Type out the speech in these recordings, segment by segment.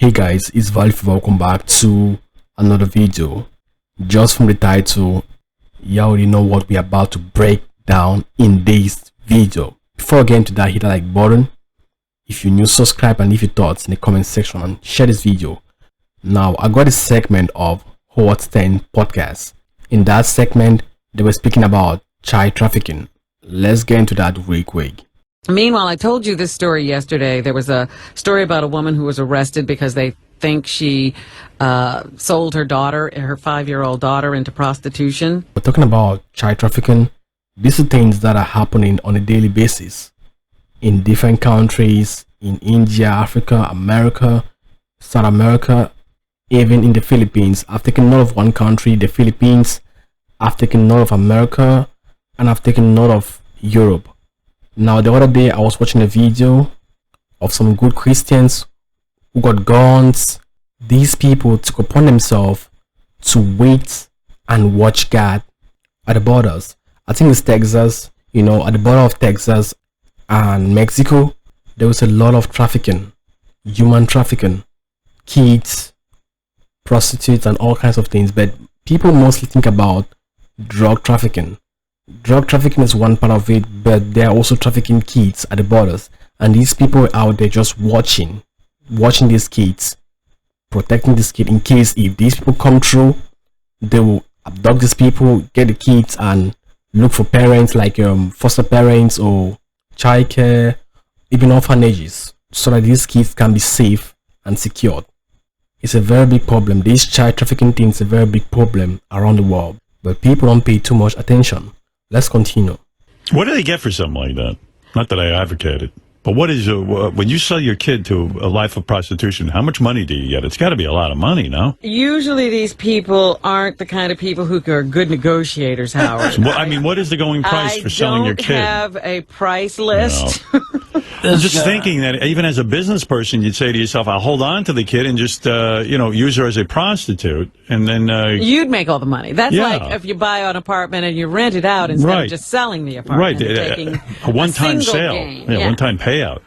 Hey guys, it's Valif. Welcome back to another video. Just from the title, you already know what we're about to break down in this video. Before getting to that, hit the like button. If you're new, subscribe and leave your thoughts in the comment section and share this video. Now, I got a segment of Howard Stern podcast. In that segment, they were speaking about child trafficking. Let's get into that real quick. Meanwhile, I told you this story yesterday. There was a story about a woman who was arrested because they think she sold her daughter, her 5-year-old daughter, into prostitution. We're talking about child trafficking. These are things that are happening on a daily basis in different countries, in India, Africa, America, South America, even in the Philippines. I've taken note of one country, the Philippines. I've taken note of America, and I've taken note of Europe. Now, the other day, I was watching a video of some good Christians who got guns. These people took upon themselves to wait and watch God at the borders. I think it's Texas, at the border of Texas and Mexico, there was a lot of trafficking, human trafficking, kids, prostitutes, and all kinds of things. But people mostly think about drug trafficking. Drug trafficking is one part of it, but they're also trafficking kids at the borders, and these people are out there just watching these kids, protecting these kids in case if these people come through, they will abduct these people, get the kids, and look for parents like foster parents or childcare, even orphanages, so that these kids can be safe and secured. It's a very big problem. This child trafficking thing is a very big problem around the world, but people don't pay too much attention. Let's continue. What do they get for something like that? Not that I advocate it, but what is when you sell your kid to a life of prostitution? How much money do you get? It's got to be a lot of money, no? Usually, these people aren't the kind of people who are good negotiators, Howard. Well, I mean, what is the going price for selling your kid? I don't have a price list. No. Just thinking that even as a business person, you'd say to yourself, I'll hold on to the kid and just, use her as a prostitute. And then... You'd make all the money. That's yeah. like if you buy an apartment and you rent it out instead of just selling the apartment. Right. A one-time sale. Yeah, one-time payout.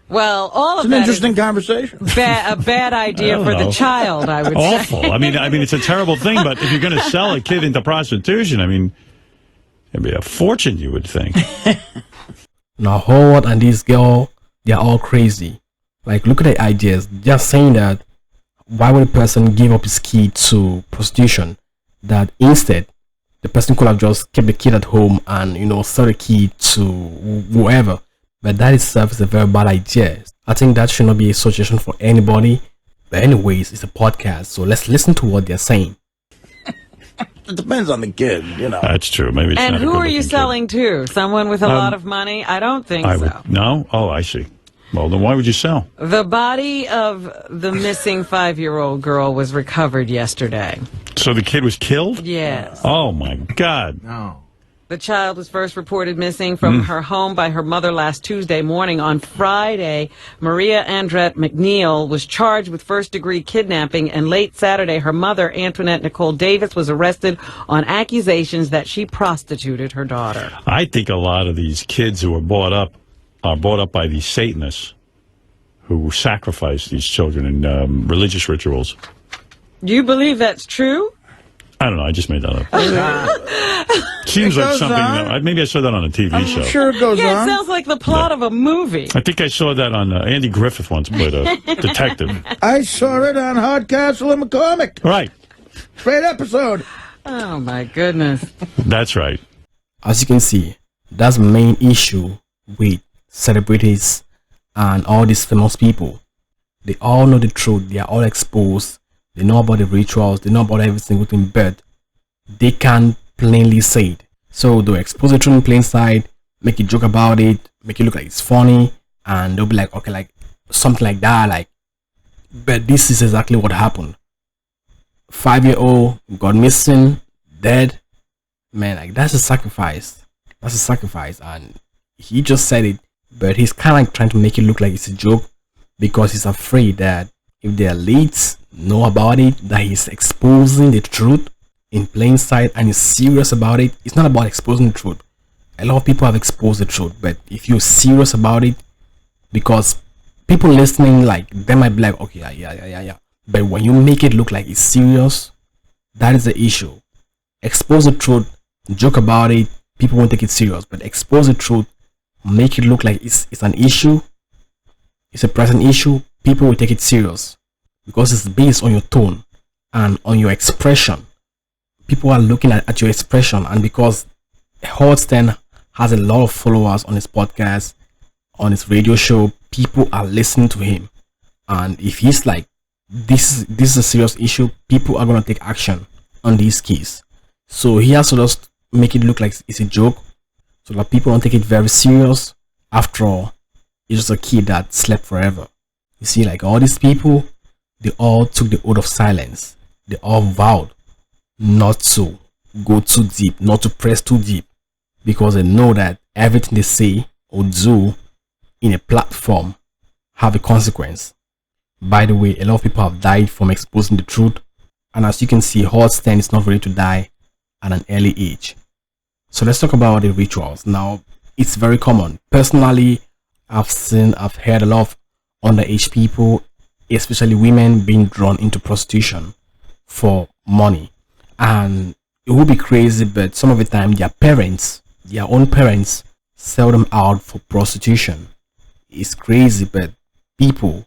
Well, all of it's an interesting conversation. A bad idea for the child, I would say. Awful. I mean, it's a terrible thing, but if you're going to sell a kid into prostitution, I mean, it'd be a fortune, you would think. Now, Howard and this girl, they're all crazy. Like, look at the ideas. Just saying that, why would a person give up his kid to prostitution? That instead, the person could have just kept the kid at home and, sell the kid to whoever. But that itself is a very bad idea. I think that should not be a suggestion for anybody. But anyways, it's a podcast, so let's listen to what they're saying. It depends on the kid, That's true. Maybe it's And not who are you selling to? Someone with a lot of money? I don't think so. No? Oh, I see. Well, then why would you sell? The body of the missing 5-year-old girl was recovered yesterday. So the kid was killed? Yes. Oh, my God. No. The child was first reported missing from her home by her mother last Tuesday morning. On Friday, Maria Andrette McNeil was charged with first-degree kidnapping, and late Saturday, her mother, Antoinette Nicole Davis, was arrested on accusations that she prostituted her daughter. I think a lot of these kids who are brought up by these Satanists who sacrifice these children in religious rituals. Do you believe that's true? I don't know. I just made that up. Seems like something. Maybe I saw that on a TV show. I'm sure it goes on. It sounds like the plot of a movie. I think I saw that on Andy Griffith once played a detective. I saw it on Hardcastle and McCormick. Right. Great episode. Oh, my goodness. That's right. As you can see, that's the main issue with celebrities and all these famous people. They all know the truth. They are all exposed. They know about the rituals. They know about every single thing, but they can't plainly say it. So they'll expose the truth in plain sight, make a joke about it, make it look like it's funny, and they'll be like, okay, like something like that. But this is exactly what happened. 5-year-old got missing, dead. Man, that's a sacrifice. That's a sacrifice, and he just said it, but he's kind of trying to make it look like it's a joke because he's afraid that if the elites know about it, that he's exposing the truth in plain sight and he's serious about it. It's not about exposing the truth. A lot of people have exposed the truth, but if you're serious about it, because people listening, like, they might be like, okay, yeah. But when you make it look like it's serious, that is the issue. Expose the truth, joke about it, people won't take it serious. But expose the truth, make it look like it's an issue, it's a present issue, people will take it serious because it's based on your tone and on your expression. People are looking at your expression, and because Howard Stern has a lot of followers on his podcast, on his radio show, people are listening to him. And if he's like, this is a serious issue, people are going to take action on these keys. So he has to just make it look like it's a joke so that people don't take it very serious. After all, it's just a kid that slept forever. You see, like, all these people, they all took the oath of silence. They all vowed not to go too deep, not to press too deep, because they know that everything they say or do in a platform have a consequence. By the way, a lot of people have died from exposing the truth, and as you can see, Howard Stern is not ready to die at an early age. So let's talk about the rituals. Now, it's very common. Personally, I've heard a lot of underage people, especially women, being drawn into prostitution for money. And it would be crazy, but some of the time their own parents sell them out for prostitution. It's crazy, but people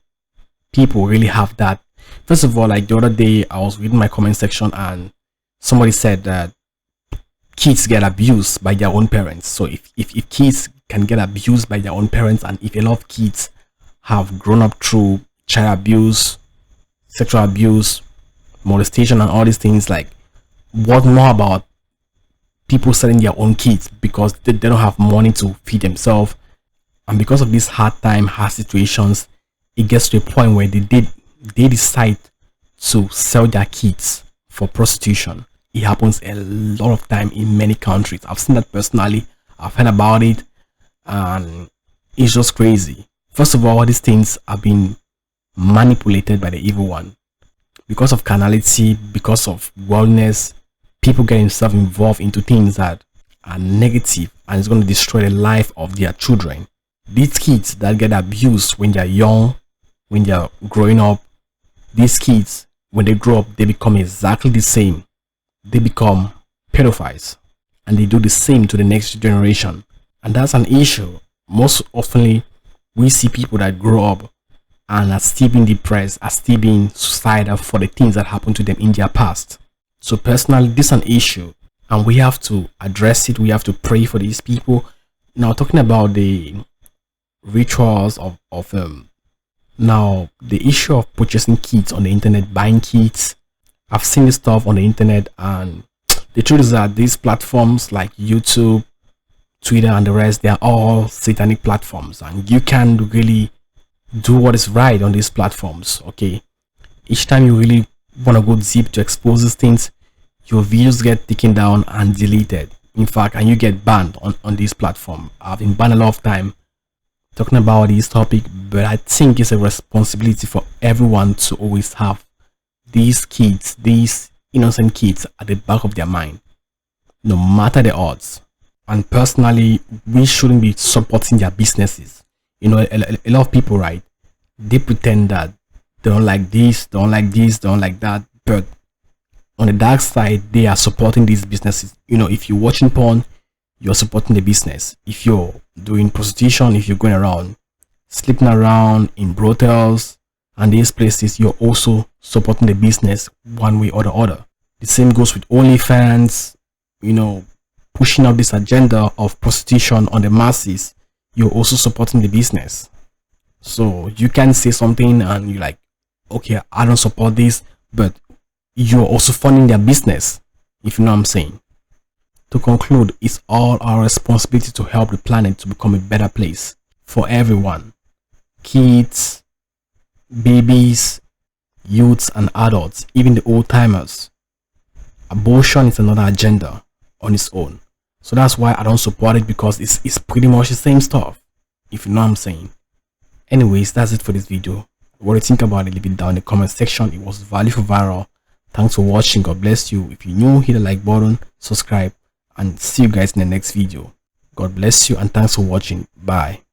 really have that. First of all, like the other day, I was reading my comment section and somebody said that kids get abused by their own parents. So if kids can get abused by their own parents, and if a lot of kids have grown up through child abuse, sexual abuse, molestation, and all these things, like, what more about people selling their own kids because they don't have money to feed themselves? And because of these hard situations, it gets to a point where they decide to sell their kids for prostitution. It happens a lot of time in many countries. I've seen that personally. I've heard about it, and it's just crazy. First of all these things are being manipulated by the evil one. Because of carnality, because of worldliness, people get themselves involved into things that are negative, and it's going to destroy the life of their children. These kids that get abused when they're young, when they're growing up, these kids, when they grow up, they become exactly the same. They become pedophiles, and they do the same to the next generation. And that's an issue. Most often, we see people that grow up and are still being depressed, are still being suicidal for the things that happened to them in their past. So personally, this is an issue, and we have to address it. We have to pray for these people. Now, talking about the rituals of now, the issue of purchasing kits on the internet, buying kits. I've seen this stuff on the internet, and the truth is that these platforms like YouTube, Twitter, and the rest, they are all satanic platforms, and you can't really do what is right on these platforms. Okay, each time you really want to go deep to expose these things, your videos get taken down and deleted. In fact, and you get banned on this platform. I've been banned a lot of time talking about this topic, but I think it's a responsibility for everyone to always have these kids, these innocent kids, at the back of their mind, no matter the odds. And personally, we shouldn't be supporting their businesses. You know, a lot of people, right, they pretend that they don't like this, don't like this, don't like that, but on the dark side, they are supporting these businesses. You know, if you're watching porn, you're supporting the business. If you're doing prostitution, if you're going around sleeping around in brothels and these places, you're also supporting the business one way or the other. The same goes with OnlyFans, you know, pushing out this agenda of prostitution on the masses. You're also supporting the business. So you can say something and you're like, okay, I don't support this, but you're also funding their business, if you know what I'm saying. To conclude, it's all our responsibility to help the planet to become a better place for everyone. Kids, babies, youths, and adults, even the old timers. Abortion is another agenda on its own. So that's why I don't support it, because it's pretty much the same stuff, if you know what I'm saying. Anyways, that's it for this video. What do you think about it? Leave it down in the comment section. It was value for viral. Thanks for watching. God bless you. If you're new, hit the like button, subscribe, and see you guys in the next video. God bless you, and thanks for watching. Bye.